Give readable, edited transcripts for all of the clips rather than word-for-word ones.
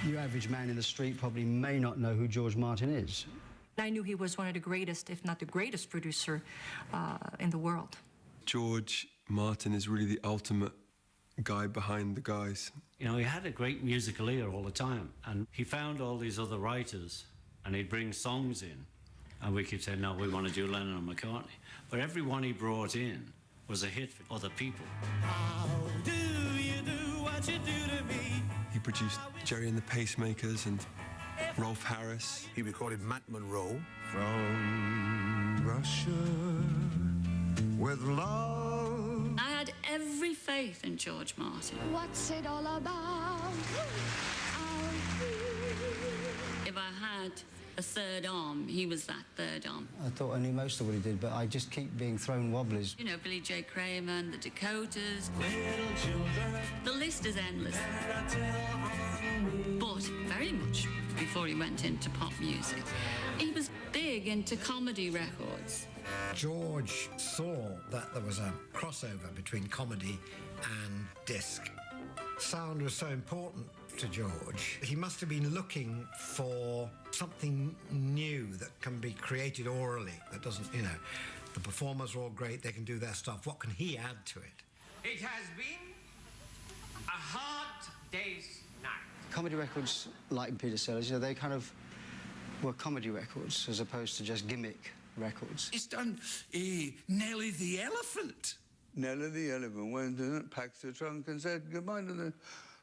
Your average man in the street probably may not know who George Martin is. I knew he was one of the greatest, if not the greatest producer in the world. George Martin is really the ultimate guy behind the guys. You know, he had a great musical ear all the time, and he found all these other writers, and he'd bring songs in, and we could say, no, we want to do Lennon and McCartney. But every one he brought in was a hit for other people. How do you do what you do to me? He produced Jerry and the Pacemakers and Rolf Harris. He recorded Matt Monroe. From Russia with love. I had every faith in George Martin. What's it all about? If I had a third arm, he was that third arm. I thought I knew most of what he did, but I just keep being thrown wobblies. You know, Billy J. Kramer and the Dakotas. The list is endless. But very much before he went into pop music, he was big into comedy records. George saw that there was a crossover between comedy and disc. Sound was so important to George. He must have been looking for something new that can be created orally, that doesn't, you know, the performers are all great, they can do their stuff. What can he add to it? It has been a hard day's night. Comedy records like Peter Sellers, you know, they kind of were comedy records as opposed to just gimmick records. He's done Nelly the Elephant. Nelly the Elephant went and packed the trunk and said goodbye to the...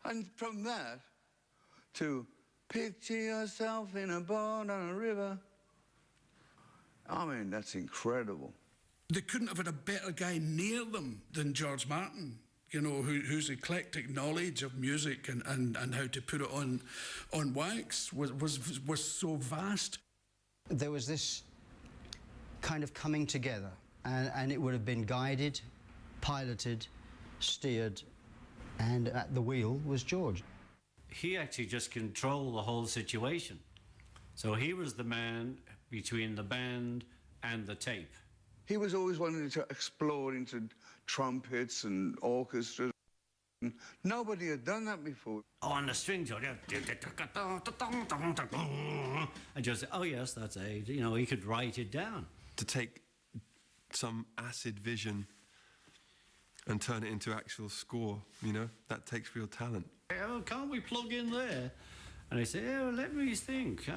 And from that to picture yourself in a boat on a river. I mean, that's incredible. They couldn't have had a better guy near them than George Martin, you know, whose eclectic knowledge of music and how to put it on wax was so vast. There was this kind of coming together, and it would have been guided, piloted, steered, and at the wheel was George. He actually just controlled the whole situation. So he was the man between the band and the tape. He was always wanting to explore into trumpets and orchestras. Nobody had done that before. Oh, on the strings, and just, oh yes, that's A. You know, he could write it down. To take some acid vision and turn it into actual score, you know, that takes real talent. Oh, can't we plug in there? And I say, oh, let me think.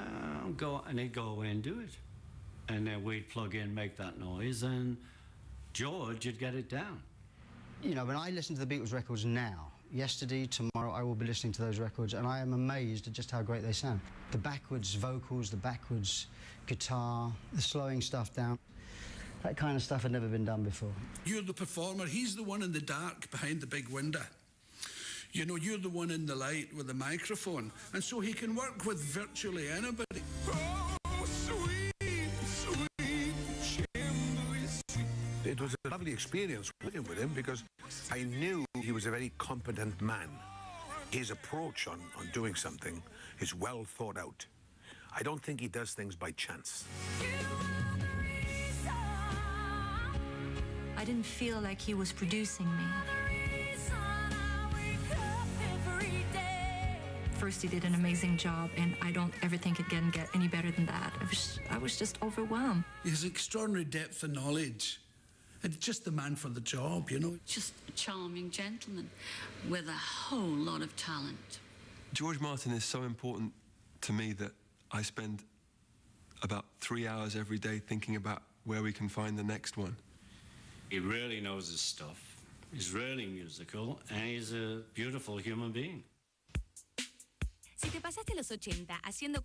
I'll go, and he'd go away and do it. And then we'd plug in, make that noise, and George would get it down. You know, when I listen to the Beatles records now, yesterday, tomorrow, I will be listening to those records, and I am amazed at just how great they sound. The backwards vocals, the backwards guitar, the slowing stuff down. That kind of stuff had never been done before. You're the performer. He's the one in the dark behind the big window. You know, you're the one in the light with the microphone. And so he can work with virtually anybody. Oh, sweet, sweet Chimbley. It was a lovely experience working with him because I knew he was a very competent man. His approach on doing something is well thought out. I don't think he does things by chance. I didn't feel like he was producing me. First, he did an amazing job, and I don't ever think it can get any better than that. I was just overwhelmed. His extraordinary depth of knowledge, and just the man for the job, you know. Just a charming gentleman with a whole lot of talent. George Martin is so important to me that I spend about 3 hours every day thinking about where we can find the next one. He really knows his stuff. He's really musical, and he's a beautiful human being. Si te pasaste los 80 haciendo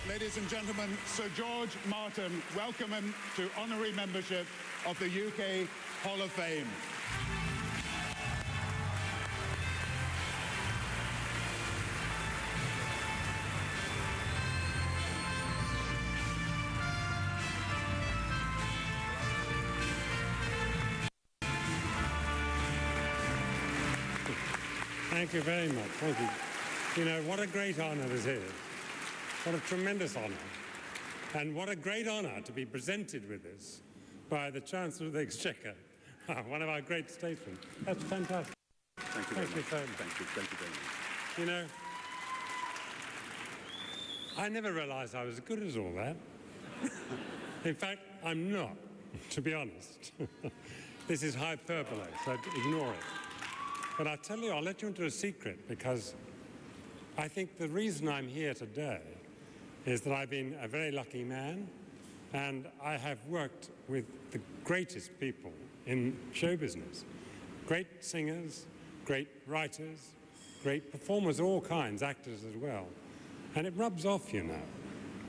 Ladies and gentlemen, Sir George Martin, welcome him to honorary membership of the UK Hall of Fame. Thank you very much. Thank you. You know, what a great honour this is. What a tremendous honour. And what a great honour to be presented with this by the Chancellor of the Exchequer, one of our great statesmen. That's fantastic. Thank you very much. Thank you very much. You know, I never realised I was as good as all that. In fact, I'm not, to be honest. This is hyperbole, so ignore it. But I'll tell you, I'll let you into a secret, because I think the reason I'm here today is that I've been a very lucky man, and I have worked with the greatest people in show business. Great singers, great writers, great performers of all kinds, actors as well. And it rubs off, you know.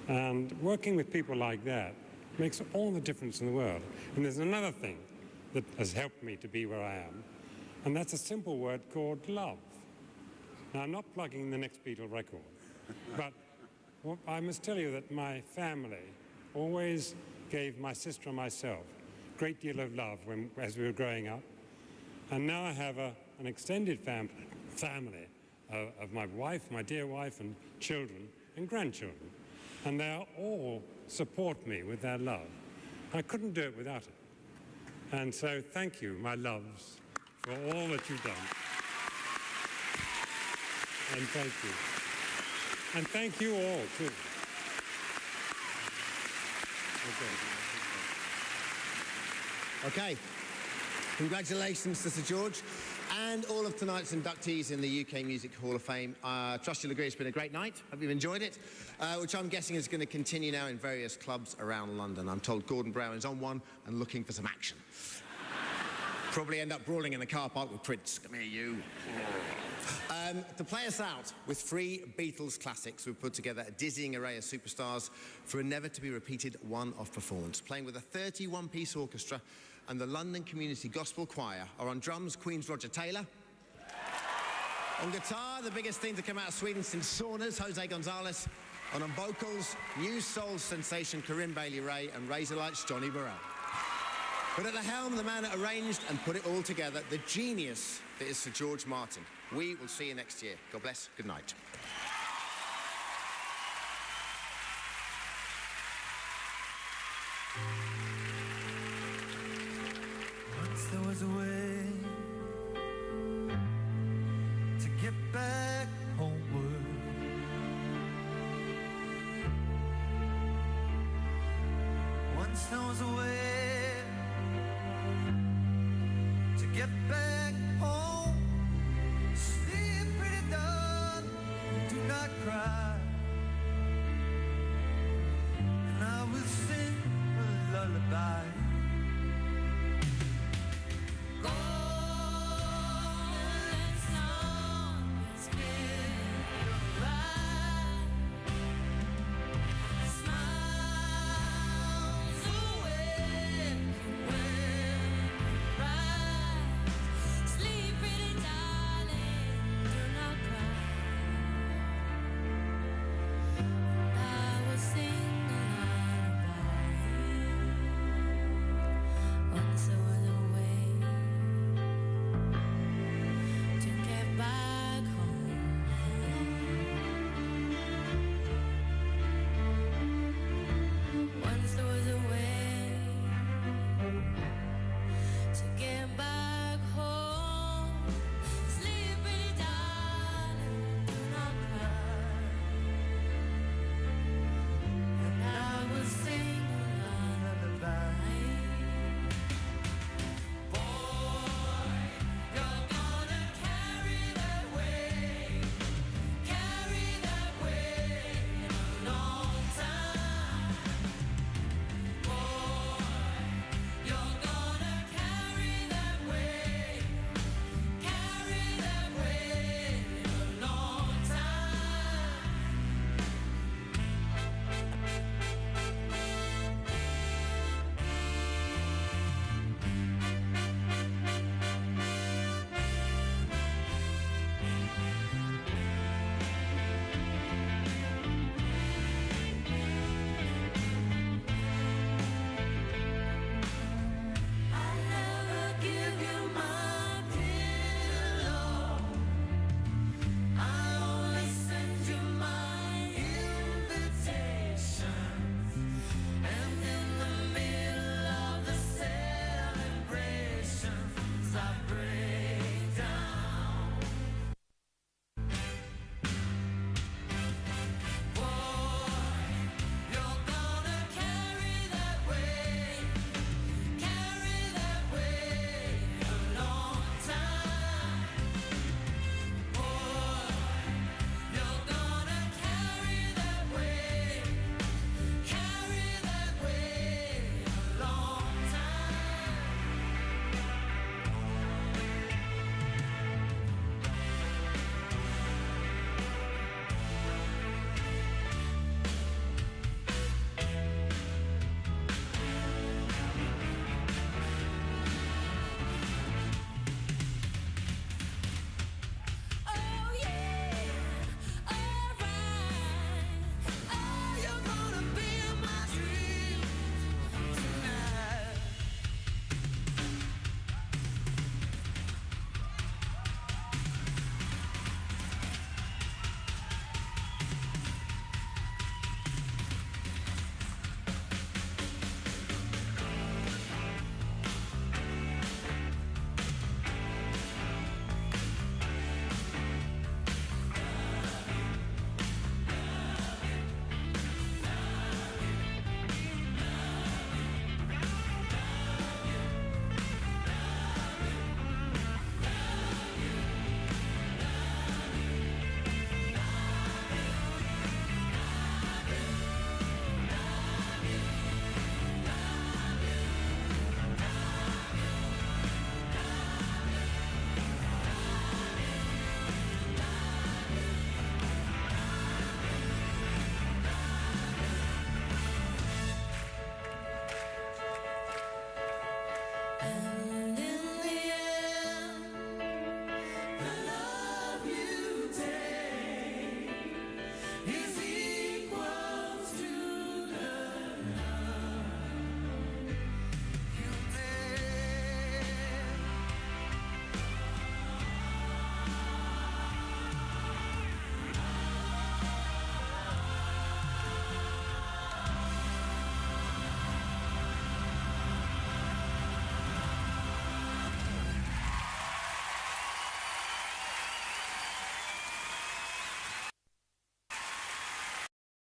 And working with people like that makes all the difference in the world. And there's another thing that has helped me to be where I am, and that's a simple word called love. Now, I'm not plugging the next Beatle record, but I must tell you that my family always gave my sister and myself a great deal of love as we were growing up. And now I have an extended family of my wife, my dear wife, and children and grandchildren. And they all support me with their love. I couldn't do it without it. And so thank you, my loves, for all that you've done. And thank you. And thank you all, too. Okay. Congratulations to Sir George and all of tonight's inductees in the UK Music Hall of Fame. Trust you'll agree it's been a great night. Hope you've enjoyed it, which I'm guessing is going to continue now in various clubs around London. I'm told Gordon Brown is on one and looking for some action. Probably end up brawling in the car park with Prince. Come here, you. To play us out with 3 Beatles classics, we've put together a dizzying array of superstars for a never-to-be-repeated one-off performance. Playing with a 31-piece orchestra and the London Community Gospel Choir are on drums, Queen's Roger Taylor. On guitar, the biggest thing to come out of Sweden since saunas, Jose Gonzalez. And on vocals, new soul sensation Corinne Bailey-Rae and Razorlight's Johnny Burrell. But at the helm, the man that arranged and put it all together, the genius that is Sir George Martin. We will see you next year. God bless. Good night. Once there was a way to get back homeward. Once there was a way to get back